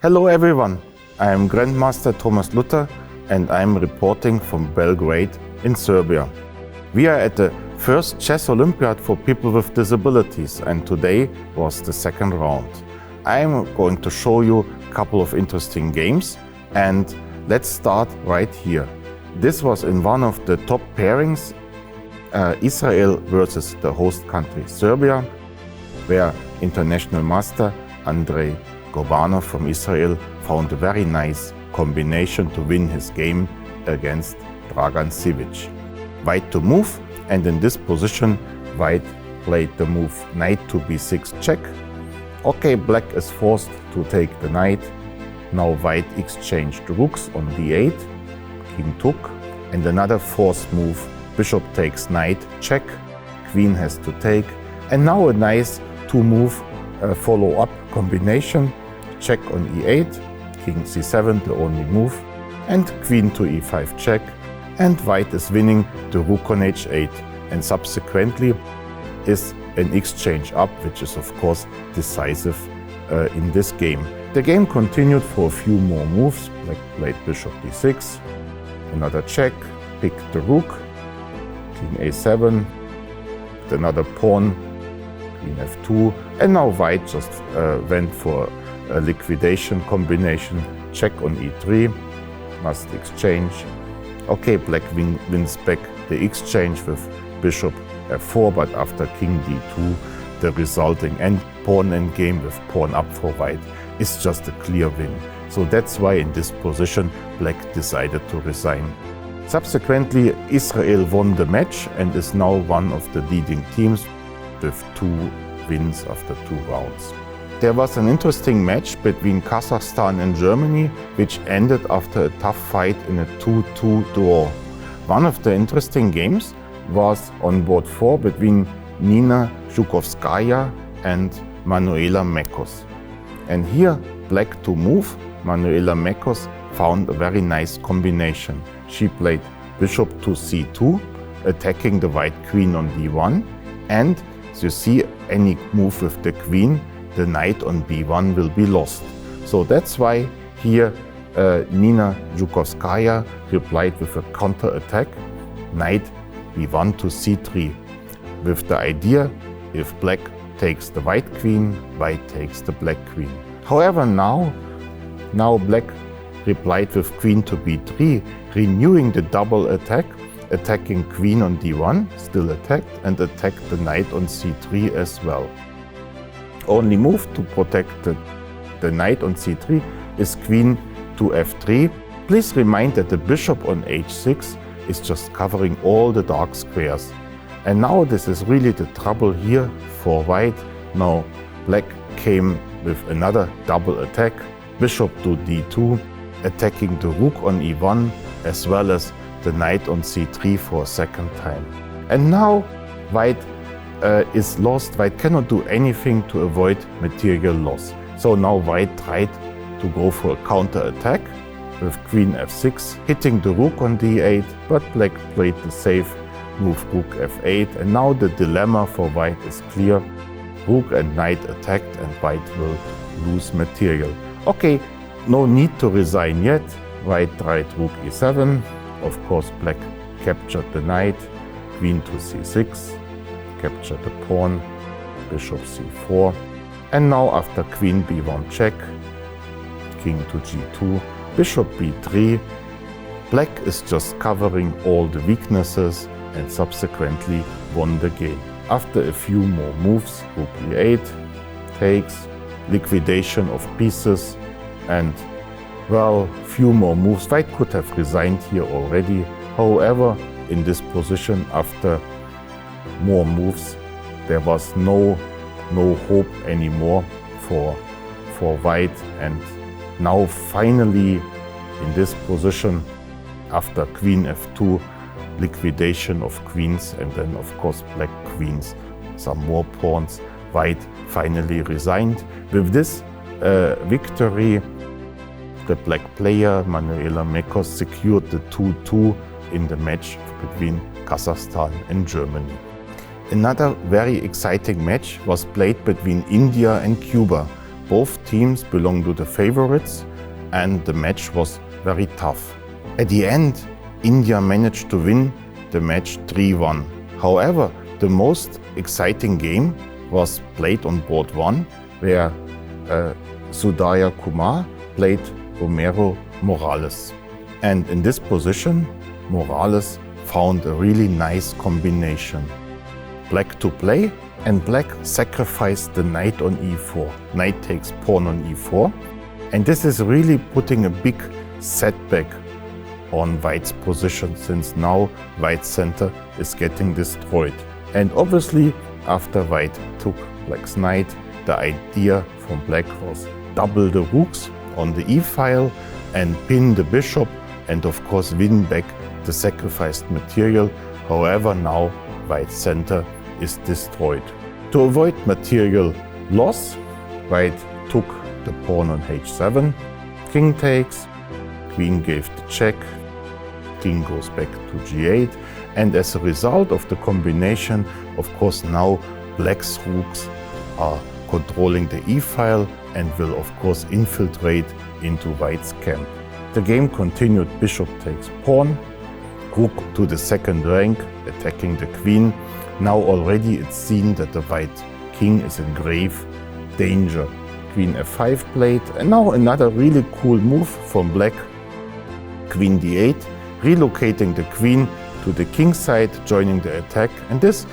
Hello everyone, I am Grandmaster Thomas Luther and I am reporting from Belgrade in Serbia. We are at the first chess Olympiad for people with disabilities and today was the second round. I am going to show you a couple of interesting games and let's start right here. This was in one of the top pairings, Israel versus the host country Serbia, where international master Andrei Gobanov from Israel found a very nice combination to win his game against Dragan Sivic. White to move, and in this position White played the move knight to b6 check. Okay, Black is forced to take the knight. Now White exchanged rooks on d8, King took, and another forced move, Bishop takes knight check, Queen has to take, and now a nice two-move follow-up combination. Check on e8, King c7, the only move, and Queen to e5 check, and White is winning the rook on h8, and subsequently is an exchange up, which is of course decisive in this game. The game continued for a few more moves. Black played bishop d6, another check, picked the rook, King a7, another pawn, Queen f2, and now White just went for a liquidation combination, check on e3, must exchange. Okay, Black wins back the exchange with bishop f4, but after King d2, the resulting end pawn endgame with pawn up for White is just a clear win. So that's why in this position Black decided to resign. Subsequently, Israel won the match and is now one of the leading teams with 2 wins after 2 rounds. There was an interesting match between Kazakhstan and Germany, which ended after a tough fight in a 2-2 draw. One of the interesting games was on board 4 between Nina Zhukovskaya and Manuela Mekos. And here, Black to move, Manuela Mekos found a very nice combination. She played bishop to c2, attacking the white queen on d1, and as you see, any move with the queen, the knight on b1 will be lost. So that's why here Nina Zhukovskaya replied with a counter-attack, knight b1 to c3, with the idea if Black takes the white queen, White takes the black queen. However, now Black replied with queen to b3, renewing the double attack, attacking queen on d1, still attacked, and attacked the knight on c3 as well. Only move to protect the knight on c3 is queen to f3. Please remind that the bishop on h6 is just covering all the dark squares. And now this is really the trouble here for White. Now Black came with another double attack, bishop to d2, attacking the rook on e1 as well as the knight on c3 for a second time. And now White is lost. White cannot do anything to avoid material loss. So now White tried to go for a counter-attack with queen f6, hitting the rook on d8, but Black played the safe move rook f8, and now the dilemma for White is clear. Rook and knight attacked and White will lose material. Okay, no need to resign yet. White tried rook e7. Of course, Black captured the knight, queen to c6, captured the pawn, bishop c4, and now after queen b1 check, king to g2, bishop b3, Black is just covering all the weaknesses and subsequently won the game. After a few more moves, rook e8, takes, liquidation of pieces, and well, few more moves. White could have resigned here already. However, in this position, after more moves, there was no hope anymore for White. And now finally, in this position, after queen f2, liquidation of queens, and then of course Black queens, some more pawns, White finally resigned. With this victory, the Black player, Manuela Mekos, secured the 2-2 in the match between Kazakhstan and Germany. Another very exciting match was played between India and Cuba, both teams belong to the favorites and the match was very tough. At the end, India managed to win the match 3-1. However, the most exciting game was played on board 1, where Sudhir Kumar played Romero Morales. And in this position, Morales found a really nice combination. Black to play, and black sacrificed the knight on e4. Knight takes pawn on e4. And this is really putting a big setback on white's position, since now white's center is getting destroyed. And obviously, after white took black's knight, the idea from black was double the rooks on the e-file and pin the bishop and of course win back the sacrificed material. However, now white's center is destroyed. To avoid material loss, white took the pawn on h7, king takes, queen gave the check, king goes back to g8, and as a result of the combination, of course now black's rooks are controlling the e-file and will of course infiltrate into white's camp. The game continued, bishop takes pawn, rook to the second rank, attacking the queen. Now already it's seen that the white king is in grave danger. Queen f5 played, and now another really cool move from black. Queen d8, relocating the queen to the king side, joining the attack, and this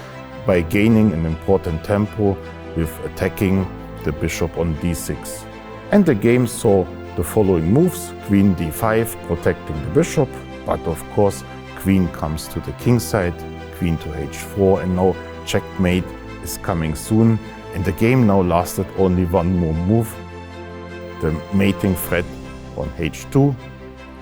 by gaining an important tempo with attacking the bishop on d6. And the game saw the following moves: queen d5, protecting the bishop, but of course queen comes to the king side, queen to h4, and now checkmate is coming soon. And the game now lasted only one more move. The mating threat on h2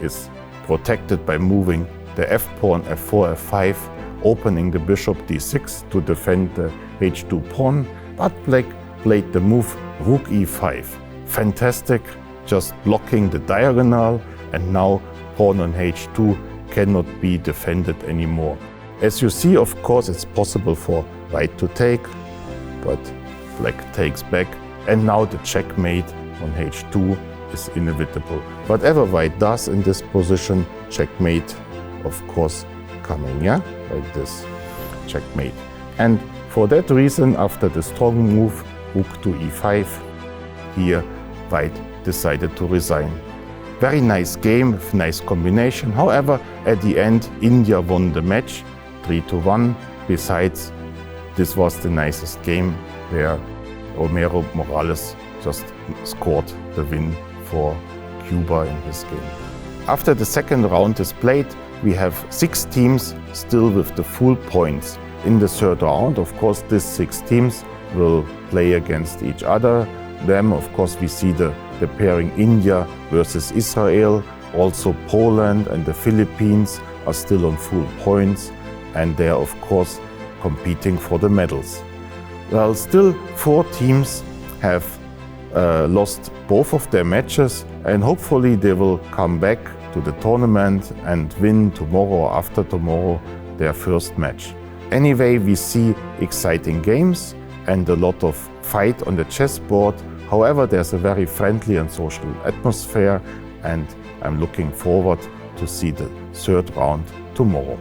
is protected by moving the f-pawn, f4, f5, opening the bishop d6 to defend the h2 pawn, but black played the move rook e5. Fantastic, just blocking the diagonal, and now pawn on h2 cannot be defended anymore. As you see, of course, it's possible for white to take, but black takes back, and now the checkmate on h2 is inevitable. Whatever white does in this position, checkmate, of course, coming, yeah, like this, checkmate. And for that reason, after the strong move, rook to e5, here white decided to resign. Very nice game, with nice combination. However, at the end, India won the match 3-1. Besides, this was the nicest game where Romero Morales just scored the win for Cuba in his game. After the second round is played, we have 6 teams still with the full points. In the third round, of course, these 6 teams will play against each other. Then, of course, we see the pairing India versus Israel. Also Poland and the Philippines are still on full points, and they are, of course, competing for the medals. Well, still 4 teams have lost both of their matches, and hopefully they will come back to the tournament and win tomorrow or after tomorrow their first match. Anyway, we see exciting games and a lot of fight on the chessboard. However, there's a very friendly and social atmosphere, and I'm looking forward to see the third round tomorrow.